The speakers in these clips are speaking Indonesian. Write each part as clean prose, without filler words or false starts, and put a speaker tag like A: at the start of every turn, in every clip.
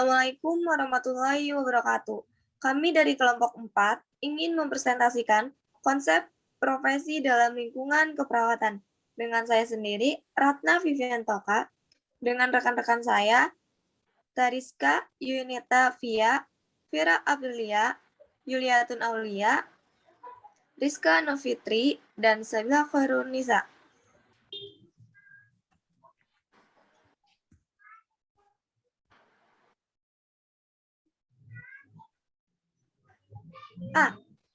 A: Assalamualaikum warahmatullahi wabarakatuh. Kami dari kelompok 4 ingin mempresentasikan konsep profesi dalam lingkungan keperawatan. Dengan saya sendiri, Ratna Viviantoka, dengan rekan-rekan saya, Tariska Yunita Via, Vira Aprilia, Yuliatun Aulia, Rizka Novitri, dan Sabila Khairunisa.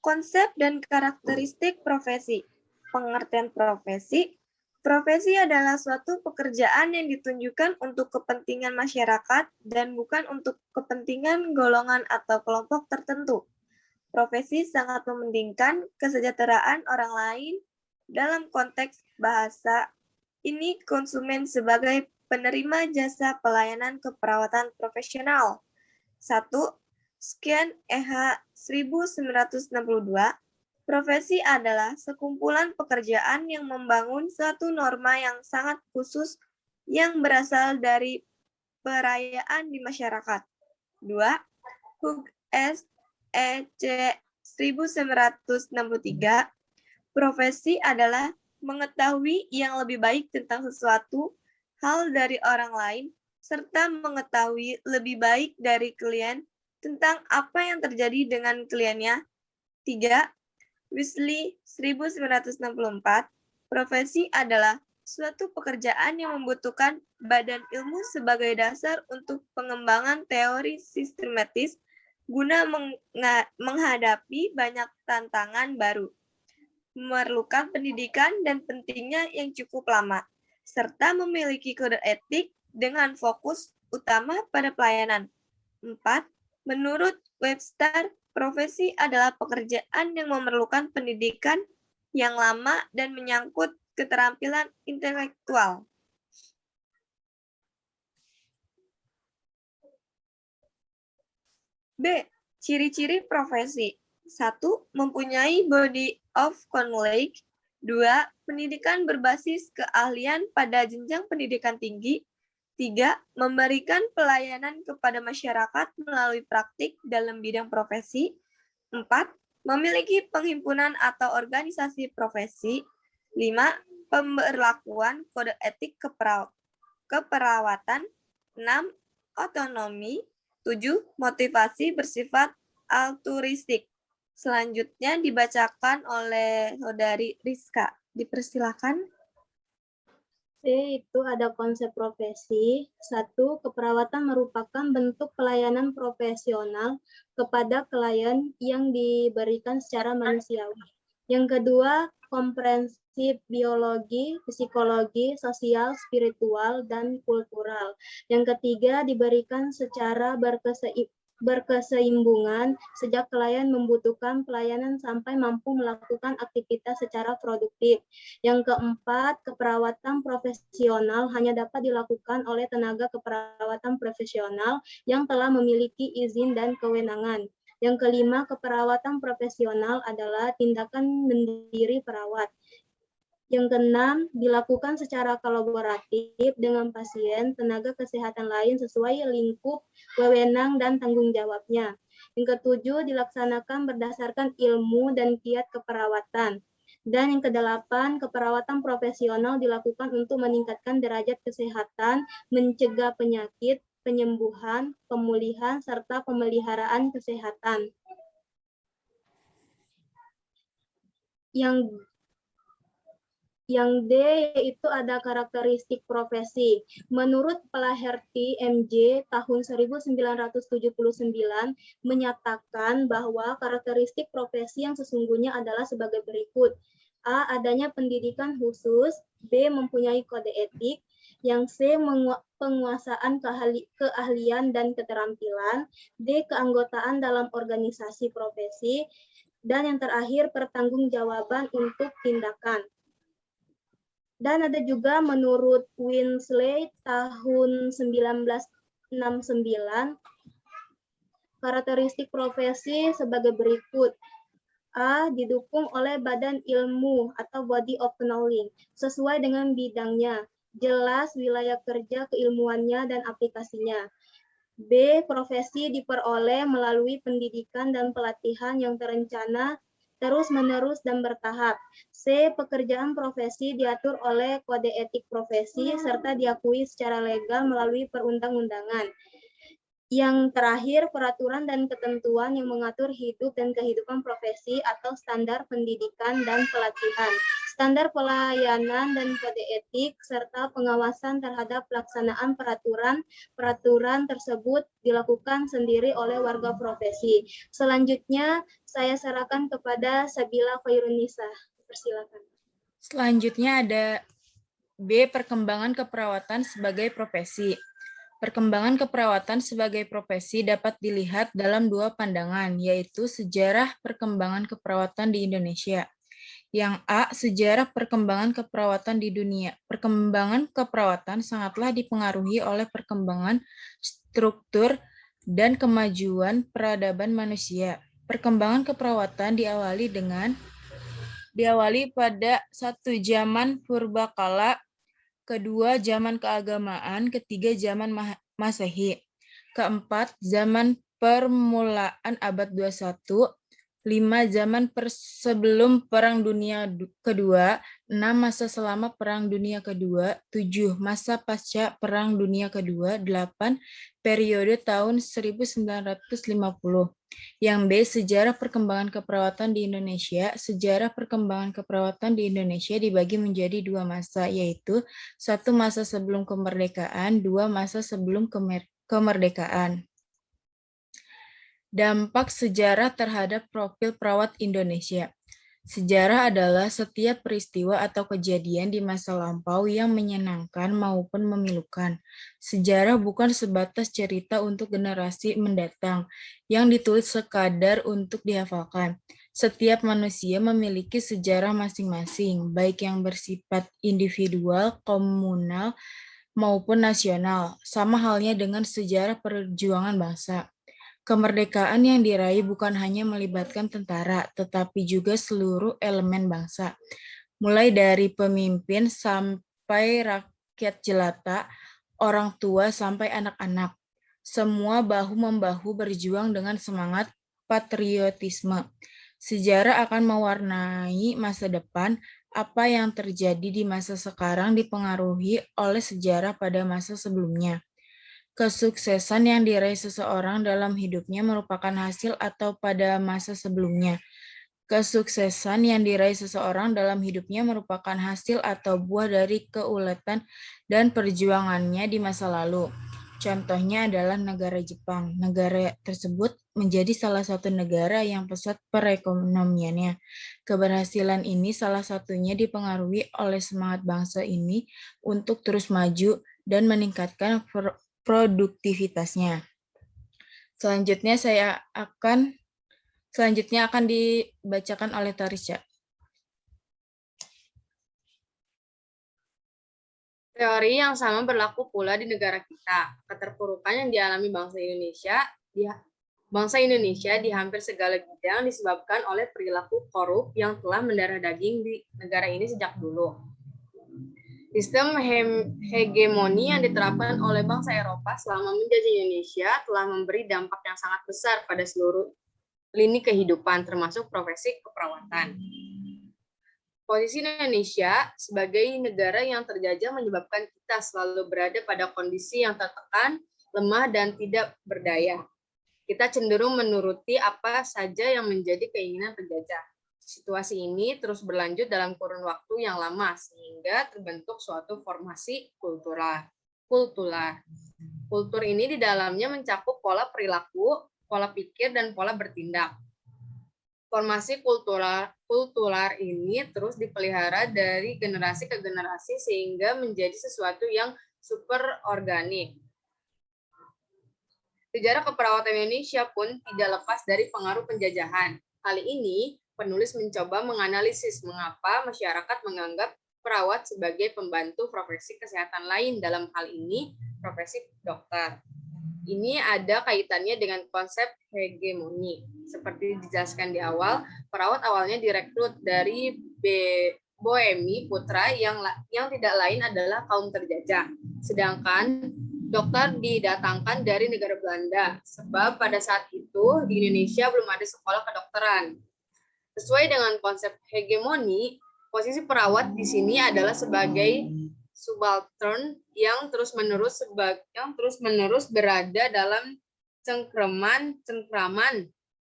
A: Konsep dan karakteristik profesi. Pengertian profesi. Profesi adalah suatu pekerjaan yang ditunjukkan untuk kepentingan masyarakat dan bukan untuk kepentingan golongan atau kelompok tertentu. Profesi sangat mementingkan kesejahteraan orang lain. Dalam konteks bahasa ini, konsumen sebagai penerima jasa pelayanan keperawatan profesional. 1. Sekian EH 1962, profesi adalah sekumpulan pekerjaan yang membangun suatu norma yang sangat khusus yang berasal dari perayaan di masyarakat. 2. HUG SEC 1963, profesi adalah mengetahui yang lebih baik tentang sesuatu hal dari orang lain, serta mengetahui lebih baik dari klien tentang apa yang terjadi dengan kliennya. 3. Wesley 1964, profesi adalah suatu pekerjaan yang membutuhkan badan ilmu sebagai dasar untuk pengembangan teori sistematis guna menghadapi banyak tantangan baru, memerlukan pendidikan dan pentingnya yang cukup lama, serta memiliki kode etik dengan fokus utama pada pelayanan. 4. Menurut Webster, profesi adalah pekerjaan yang memerlukan pendidikan yang lama dan menyangkut keterampilan intelektual. B. Ciri-ciri profesi. 1. Mempunyai body of knowledge. 2. Pendidikan berbasis keahlian pada jenjang pendidikan tinggi. 3. Memberikan pelayanan kepada masyarakat melalui praktik dalam bidang profesi. 4. Memiliki penghimpunan atau organisasi profesi. 5. Pemberlakuan kode etik keperawatan. 6. Otonomi. 7. Motivasi bersifat altruistik. Selanjutnya dibacakan oleh Saudari Rizka. Dipersilakan.
B: Itu ada konsep profesi. 1. Keperawatan merupakan bentuk pelayanan profesional kepada klien yang diberikan secara manusiawi. Yang kedua, komprehensif biologi, psikologi, sosial, spiritual, dan kultural. Yang ketiga, diberikan secara berkeseimbungan sejak klien membutuhkan pelayanan sampai mampu melakukan aktivitas secara produktif. Yang keempat, keperawatan profesional hanya dapat dilakukan oleh tenaga keperawatan profesional yang telah memiliki izin dan kewenangan. Yang kelima, keperawatan profesional adalah tindakan mendiri perawat. Yang keenam, dilakukan secara kolaboratif dengan pasien, tenaga kesehatan lain sesuai lingkup, wewenang, dan tanggung jawabnya. Yang ketujuh, dilaksanakan berdasarkan ilmu dan kiat keperawatan. Dan yang kedelapan, keperawatan profesional dilakukan untuk meningkatkan derajat kesehatan, mencegah penyakit, penyembuhan, pemulihan, serta pemeliharaan kesehatan. Yang D yaitu ada karakteristik profesi. Menurut Flaherty MJ tahun 1979 menyatakan bahwa karakteristik profesi yang sesungguhnya adalah sebagai berikut. A. Adanya pendidikan khusus. B. Mempunyai kode etik. Yang C. Penguasaan keahlian dan keterampilan. D. Keanggotaan dalam organisasi profesi. Dan yang terakhir, pertanggungjawaban untuk tindakan. Dan ada juga menurut Winsley tahun 1969, karakteristik profesi sebagai berikut. A. Didukung oleh badan ilmu atau body of knowledge, sesuai dengan bidangnya, jelas wilayah kerja keilmuannya dan aplikasinya. B. Profesi diperoleh melalui pendidikan dan pelatihan yang terencana, terus-menerus dan bertahap. C. Pekerjaan profesi diatur oleh kode etik profesi serta diakui secara legal melalui perundang-undangan. Yang terakhir, peraturan dan ketentuan yang mengatur hidup dan kehidupan profesi atau standar pendidikan dan pelatihan, standar pelayanan dan kode etik, serta pengawasan terhadap pelaksanaan peraturan tersebut dilakukan sendiri oleh warga profesi. Selanjutnya, saya serahkan kepada Sabila Khairunisa. Persilakan.
C: Selanjutnya ada B. Perkembangan keperawatan sebagai profesi. Perkembangan keperawatan sebagai profesi dapat dilihat dalam dua pandangan, yaitu sejarah perkembangan keperawatan di Indonesia. Yang A, sejarah perkembangan keperawatan di dunia. Perkembangan keperawatan sangatlah dipengaruhi oleh perkembangan struktur dan kemajuan peradaban manusia. Perkembangan keperawatan diawali pada satu zaman purbakala, kedua zaman keagamaan, ketiga zaman Masehi, keempat zaman permulaan abad 21, 5 zaman sebelum Perang Dunia Kedua, 6 masa selama Perang Dunia Kedua, 7 masa pasca Perang Dunia Kedua, 8 periode tahun 1950. Yang B, sejarah perkembangan keperawatan di Indonesia. Sejarah perkembangan keperawatan di Indonesia dibagi menjadi dua masa, yaitu 1 masa sebelum kemerdekaan, 2 masa sebelum kemerdekaan. Dampak sejarah terhadap profil perawat Indonesia. Sejarah adalah setiap peristiwa atau kejadian di masa lampau yang menyenangkan maupun memilukan. Sejarah bukan sebatas cerita untuk generasi mendatang yang ditulis sekadar untuk dihafalkan. Setiap manusia memiliki sejarah masing-masing, baik yang bersifat individual, komunal, maupun nasional. Sama halnya dengan sejarah perjuangan bangsa. Kemerdekaan yang diraih bukan hanya melibatkan tentara, tetapi juga seluruh elemen bangsa. Mulai dari pemimpin sampai rakyat jelata, orang tua sampai anak-anak. Semua bahu-membahu berjuang dengan semangat patriotisme. Sejarah akan mewarnai masa depan. Apa yang terjadi di masa sekarang dipengaruhi oleh sejarah pada masa sebelumnya. Kesuksesan yang diraih seseorang dalam hidupnya merupakan hasil atau pada masa sebelumnya. Kesuksesan yang diraih seseorang dalam hidupnya merupakan hasil atau buah dari keuletan dan perjuangannya di masa lalu. Contohnya adalah negara Jepang. Negara tersebut menjadi salah satu negara yang pesat perekonomiannya. Keberhasilan ini salah satunya dipengaruhi oleh semangat bangsa ini untuk terus maju dan meningkatkan produktivitasnya. Selanjutnya akan dibacakan oleh Tarisha.
D: Teori yang sama berlaku pula di negara kita. Keterpurukan yang dialami bangsa Indonesia di hampir segala bidang disebabkan oleh perilaku korup yang telah mendarah daging di negara ini sejak dulu. Sistem hegemoni yang diterapkan oleh bangsa Eropa selama menjajah Indonesia telah memberi dampak yang sangat besar pada seluruh lini kehidupan, termasuk profesi keperawatan. Posisi Indonesia sebagai negara yang terjajah menyebabkan kita selalu berada pada kondisi yang tertekan, lemah, dan tidak berdaya. Kita cenderung menuruti apa saja yang menjadi keinginan penjajah. Situasi ini terus berlanjut dalam kurun waktu yang lama, sehingga terbentuk suatu formasi kultural. Kultur ini di dalamnya mencakup pola perilaku, pola pikir, dan pola bertindak. Formasi kultural ini terus dipelihara dari generasi ke generasi sehingga menjadi sesuatu yang super organik. Sejarah keperawatan Indonesia pun tidak lepas dari pengaruh penjajahan. Kali ini, penulis mencoba menganalisis mengapa masyarakat menganggap perawat sebagai pembantu profesi kesehatan lain, dalam hal ini profesi dokter. Ini ada kaitannya dengan konsep hegemoni. Seperti dijelaskan di awal, perawat awalnya direkrut dari Boemi Putra yang tidak lain adalah kaum terjajah. Sedangkan dokter didatangkan dari negara Belanda, sebab pada saat itu di Indonesia belum ada sekolah kedokteran. Sesuai dengan konsep hegemoni, posisi perawat di sini adalah sebagai subaltern yang terus-menerus berada dalam cengkraman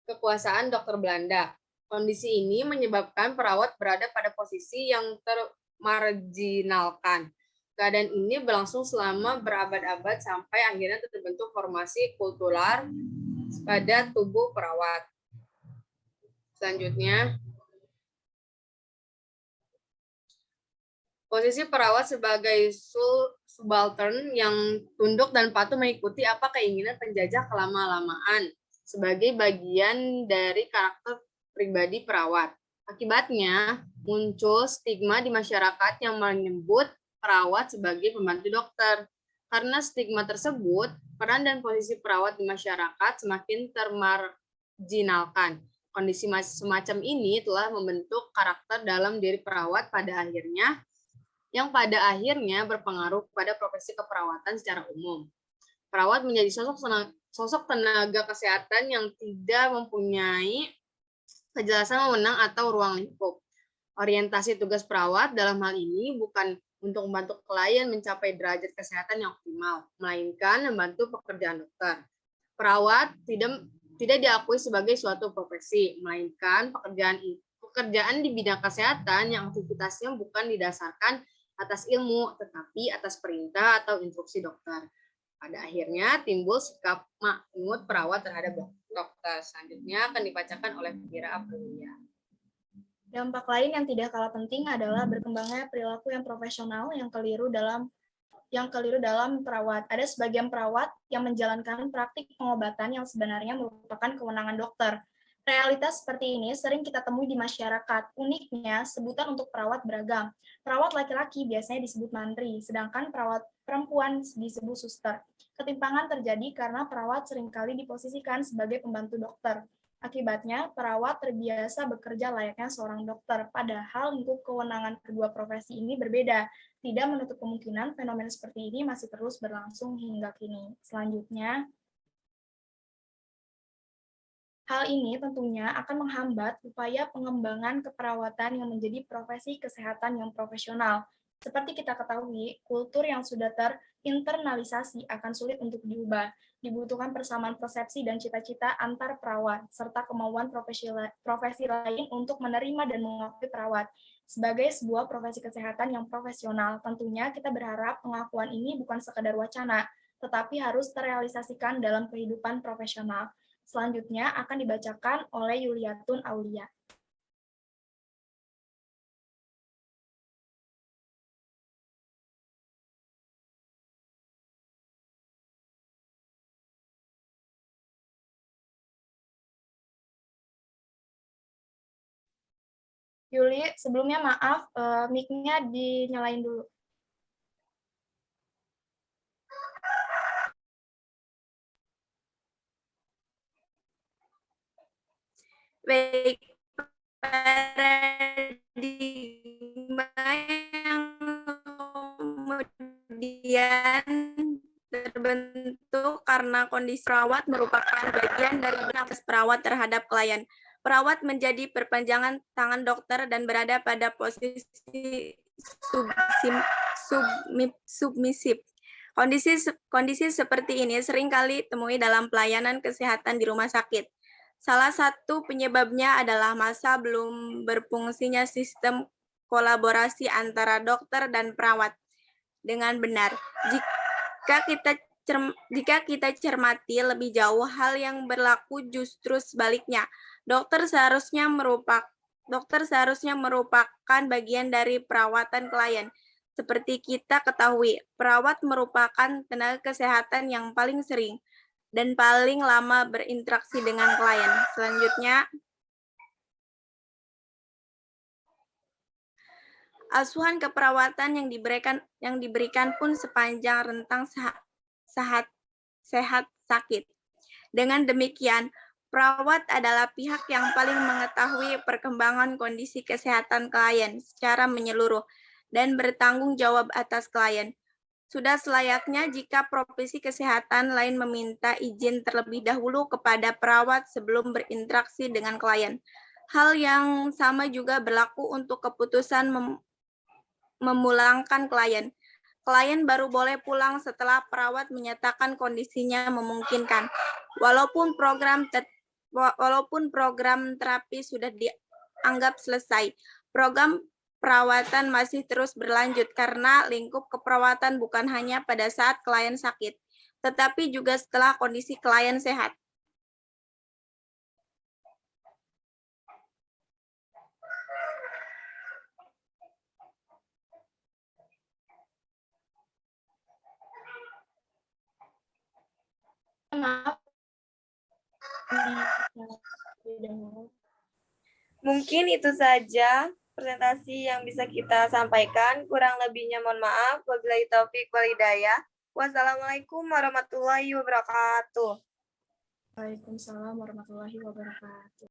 D: kekuasaan dokter Belanda. Kondisi ini menyebabkan perawat berada pada posisi yang termarginalkan. Keadaan ini berlangsung selama berabad-abad sampai akhirnya terbentuk formasi kultural pada tubuh perawat. Selanjutnya, posisi perawat sebagai subaltern yang tunduk dan patuh mengikuti apa keinginan penjajah kelama-lamaan sebagai bagian dari karakter pribadi perawat. Akibatnya, muncul stigma di masyarakat yang menyebut perawat sebagai pembantu dokter. Karena stigma tersebut, peran dan posisi perawat di masyarakat semakin termarginalkan. Kondisi semacam ini telah membentuk karakter dalam diri perawat yang pada akhirnya berpengaruh pada profesi keperawatan secara umum. Perawat menjadi sosok tenaga kesehatan yang tidak mempunyai kejelasan wewenang atau ruang lingkup. Orientasi tugas perawat dalam hal ini bukan untuk membantu klien mencapai derajat kesehatan yang optimal, melainkan membantu pekerjaan dokter. Perawat tidak diakui sebagai suatu profesi, melainkan pekerjaan di bidang kesehatan yang aktivitasnya bukan didasarkan atas ilmu, tetapi atas perintah atau instruksi dokter. Pada akhirnya timbul sikap makmur perawat terhadap dokter. Selanjutnya akan dibacakan oleh Fira Aprilia.
E: Dampak lain yang tidak kalah penting adalah berkembangnya perilaku yang profesional yang keliru dalam perawat. Ada sebagian perawat yang menjalankan praktik pengobatan yang sebenarnya merupakan kewenangan dokter. Realitas seperti ini sering kita temui di masyarakat. Uniknya, sebutan untuk perawat beragam. Perawat laki-laki biasanya disebut mantri, sedangkan perawat perempuan disebut suster. Ketimpangan terjadi karena perawat seringkali diposisikan sebagai pembantu dokter. Akibatnya, perawat terbiasa bekerja layaknya seorang dokter, padahal lingkup kewenangan kedua profesi ini berbeda. Tidak menutup kemungkinan fenomena seperti ini masih terus berlangsung hingga kini. Selanjutnya, hal ini tentunya akan menghambat upaya pengembangan keperawatan yang menjadi profesi kesehatan yang profesional. Seperti kita ketahui, kultur yang sudah terinternalisasi akan sulit untuk diubah. Dibutuhkan persamaan persepsi dan cita-cita antar perawat, serta kemauan profesi lain untuk menerima dan mengakui perawat. Sebagai sebuah profesi kesehatan yang profesional, tentunya kita berharap pengakuan ini bukan sekadar wacana, tetapi harus terrealisasikan dalam kehidupan profesional. Selanjutnya akan dibacakan oleh Yuliatun Aulia. Yuli, sebelumnya maaf, mic-nya dinyalain dulu.
A: Baik, paradigma yang kemudian terbentuk karena kondisi perawat merupakan bagian dari benahi perawat terhadap klien. Perawat menjadi perpanjangan tangan dokter dan berada pada posisi submisif. Kondisi seperti ini seringkali temui dalam pelayanan kesehatan di rumah sakit. Salah satu penyebabnya adalah masa belum berfungsinya sistem kolaborasi antara dokter dan perawat dengan benar. Jika kita cermati lebih jauh, hal yang berlaku justru sebaliknya. Dokter seharusnya merupakan bagian dari perawatan klien. Seperti kita ketahui, perawat merupakan tenaga kesehatan yang paling sering dan paling lama berinteraksi dengan klien. Selanjutnya, asuhan keperawatan yang diberikan pun sepanjang rentang sehat sakit. Dengan demikian, perawat adalah pihak yang paling mengetahui perkembangan kondisi kesehatan klien secara menyeluruh dan bertanggung jawab atas klien. Sudah selayaknya jika profesi kesehatan lain meminta izin terlebih dahulu kepada perawat sebelum berinteraksi dengan klien. Hal yang sama juga berlaku untuk keputusan memulangkan klien. Klien baru boleh pulang setelah perawat menyatakan kondisinya memungkinkan. Walaupun program terapi sudah dianggap selesai, program perawatan masih terus berlanjut karena lingkup keperawatan bukan hanya pada saat klien sakit, tetapi juga setelah kondisi klien sehat.
E: Maaf.
A: Mungkin itu saja presentasi yang bisa kita sampaikan. Kurang lebihnya mohon maaf. Wabillahi taufik wal hidayah. Wassalamualaikum warahmatullahi wabarakatuh.
E: Waalaikumsalam warahmatullahi wabarakatuh.